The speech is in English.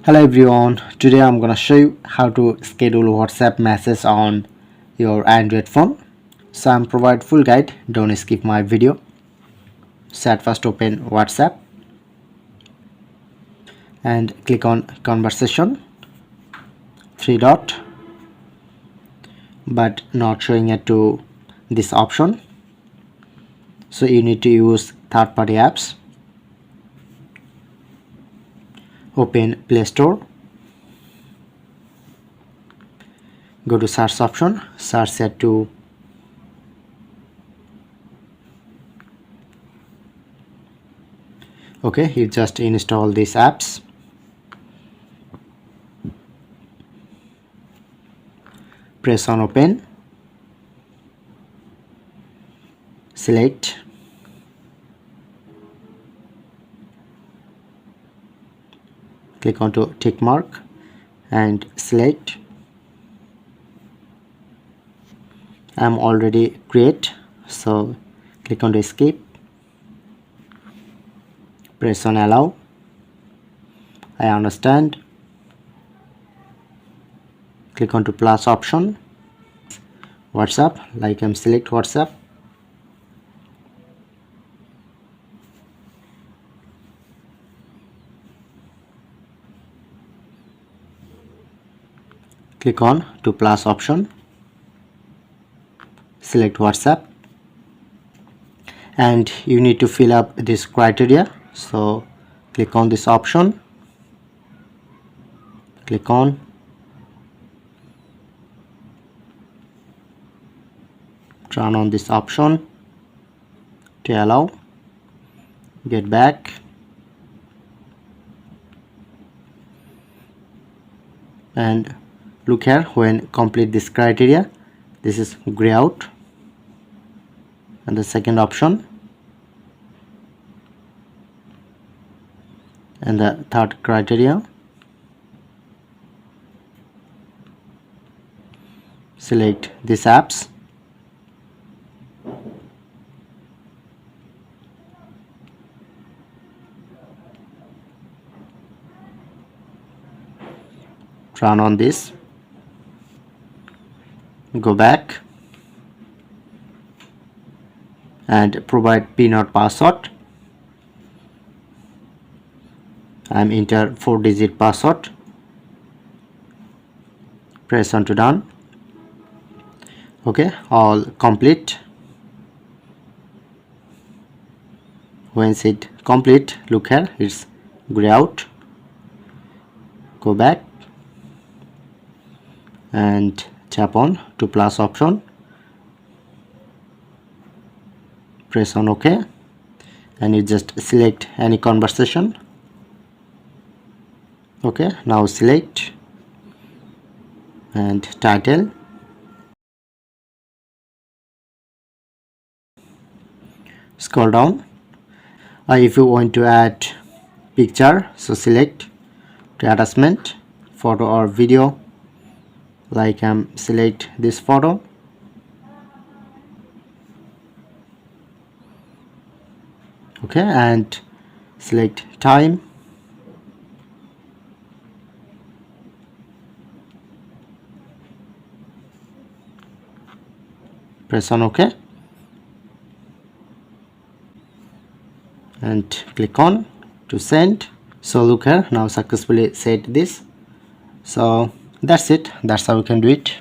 Hello everyone, today I'm gonna show you how to schedule WhatsApp messages on your Android phone. So I'm provide full guide, don't skip my video. So at first open WhatsApp and click on conversation, three dot, but not showing it to this option. So you need to use third-party apps. Open PlayStore, go to search option, search it to okay, you just install these apps. Press on open, select, click on to tick mark and select. I'm already create, so click on to escape, press on allow. I understand, click on to plus option, WhatsApp, like I'm select WhatsApp, click on to plus option, select WhatsApp, and you need to fill up this criteria. So click on this option, click on, turn on this option to allow, get back, and look here, when complete this criteria, this is gray out, and the second option, and the third criteria, select these apps, turn on this, go back and provide PIN or password. I'm enter 4-digit password, press on to done. Okay, all complete. Once it complete, look here, it's gray out, go back and tap on to plus option, press on OK, and you just select any conversation. Okay, now select and title, scroll down. If you want to add picture, so select to attachment, photo or video, like select this photo, okay, and select time, press on OK, and click on to send. So look here, now successfully set this. So that's it, that's how you can do it.